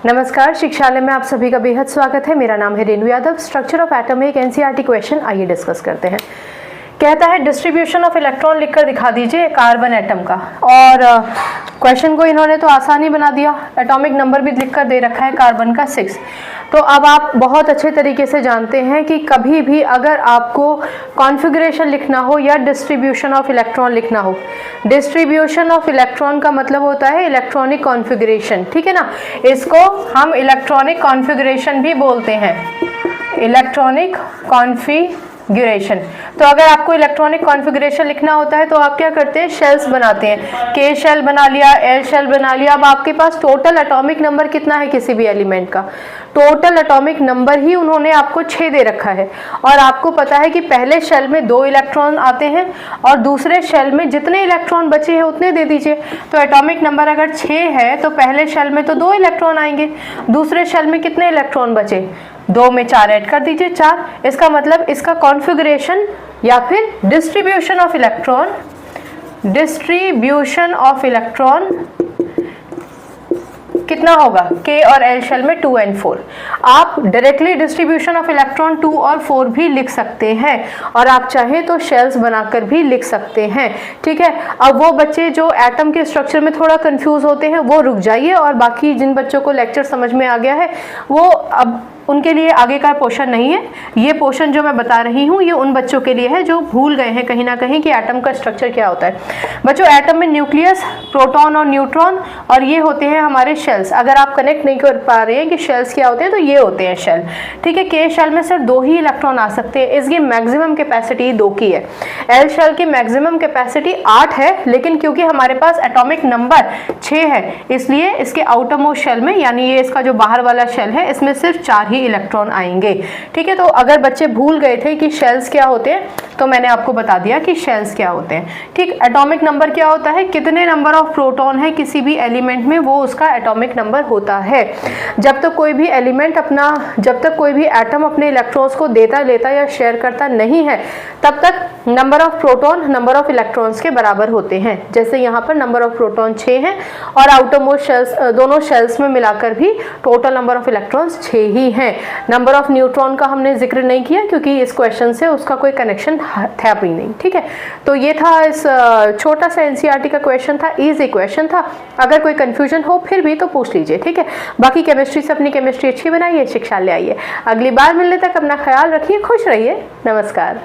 नमस्कार, शिक्षालय में आप सभी का बेहद स्वागत है। मेरा नाम है Renu Yadav. Structure of atom में एक एनसीईआरटी क्वेश्चन आइए डिस्कस करते हैं। कहता है डिस्ट्रीब्यूशन ऑफ इलेक्ट्रॉन लिखकर दिखा दीजिए कार्बन एटम का। और क्वेश्चन को इन्होंने तो आसान ही बना दिया, एटॉमिक नंबर भी लिखकर दे रखा है कार्बन का 6। तो अब आप बहुत अच्छे तरीके से जानते हैं कि कभी भी अगर आपको कॉन्फ़िगरेशन लिखना हो या डिस्ट्रीब्यूशन ऑफ इलेक्ट्रॉन लिखना हो, डिस्ट्रीब्यूशन ऑफ इलेक्ट्रॉन का मतलब होता है इलेक्ट्रॉनिक कॉन्फ़िगरेशन, ठीक है ना। इसको हम इलेक्ट्रॉनिक कॉन्फ़िगरेशन भी बोलते हैं, इलेक्ट्रॉनिक कॉन्फ़िगरेशन। तो अगर आपको इलेक्ट्रॉनिक कॉन्फ़िगरेशन लिखना होता है तो आप क्या करते हैं, शेल्स बनाते हैं। के शेल बना लिया, एल शेल बना लिया। अब आपके पास टोटल एटॉमिक नंबर कितना है किसी भी एलिमेंट का, टोटल एटॉमिक नंबर ही उन्होंने आपको 6 दे रखा है। और आपको पता है कि पहले शेल में 2 इलेक्ट्रॉन आते हैं और दूसरे शेल में जितने इलेक्ट्रॉन बचे हैं उतने दे दीजिए। तो एटॉमिक नंबर अगर 6 है तो पहले शेल में तो 2 इलेक्ट्रॉन आएंगे, दूसरे शेल में कितने इलेक्ट्रॉन बचे, 2 में 4 ऐड कर दीजिए, 4। इसका मतलब इसका कॉन्फ़िगरेशन या फिर distribution of electron, distribution of electron कितना होगा, के और एल शेल में 2 and 4। आप डायरेक्टली डिस्ट्रीब्यूशन ऑफ इलेक्ट्रॉन 2 और 4 भी लिख सकते हैं और आप चाहें तो शेल्स बनाकर भी लिख सकते हैं, ठीक है। अब वो बच्चे जो एटम के स्ट्रक्चर में थोड़ा कंफ्यूज होते हैं वो रुक जाइए, और बाकी जिन बच्चों को लेक्चर समझ में आ गया है वो अब उनके लिए आगे का पोर्शन नहीं है। ये पोर्शन जो मैं बता रही हूँ ये उन बच्चों के लिए है जो भूल गए हैं कहीं ना कहीं कि एटम का स्ट्रक्चर क्या होता है। बच्चों, एटम में न्यूक्लियस, प्रोटॉन और न्यूट्रॉन, और ये होते हैं हमारे शेल्स। अगर आप कनेक्ट नहीं कर पा रहे हैं कि शेल्स क्या होते हैं तो ये होते हैं शेल, ठीक है। के शेल में सिर्फ 2 ही इलेक्ट्रॉन आ सकते हैं, इसकी मैक्सिमम कैपेसिटी 2 की है। एल शेल की मैक्सिमम कैपेसिटी 8 है, लेकिन क्योंकि हमारे पास एटॉमिक नंबर 6 है इसलिए इसके आउटर मोस्ट शेल में, यानी ये इसका जो बाहर वाला शेल है, इसमें सिर्फ 4 इलेक्ट्रॉन आएंगे, ठीक है। तो अगर बच्चे भूल गए थे कि शेल्स क्या होते हैं तो मैंने आपको बता दिया कि शेल्स क्या होते हैं, ठीक। एटॉमिक नंबर क्या होता है, कितने नंबर ऑफ प्रोटॉन है किसी भी एलिमेंट में, वो उसका एटॉमिक नंबर होता है। जब तक कोई भी एलिमेंट जब तक कोई भी एटम अपने इलेक्ट्रॉन्स को देता लेता या शेयर करता नहीं है तब तक number of proton number of electrons के बराबर होते हैं। जैसे यहाँ पर नंबर ऑफ प्रोटॉन 6 हैं और आउटर मोस्ट शेल्स, दोनों शेल्स में मिलाकर भी टोटल नंबर ऑफ इलेक्ट्रॉन्स 6 ही हैं। नंबर ऑफ न्यूट्रॉन का हमने जिक्र नहीं किया क्योंकि इस क्वेश्चन से उसका कोई कनेक्शन था भी नहीं, ठीक है। तो ये था इस छोटा सा एनसीईआरटी का क्वेश्चन था, इजी क्वेश्चन था। अगर कोई कंफ्यूजन हो फिर भी तो पूछ लीजिए, ठीक है। बाकी केमिस्ट्री से अपनी केमिस्ट्री अच्छी बनाइए, शिक्षालय आइए। अगली बार मिलने तक अपना ख्याल रखिए, खुश रहिए, नमस्कार।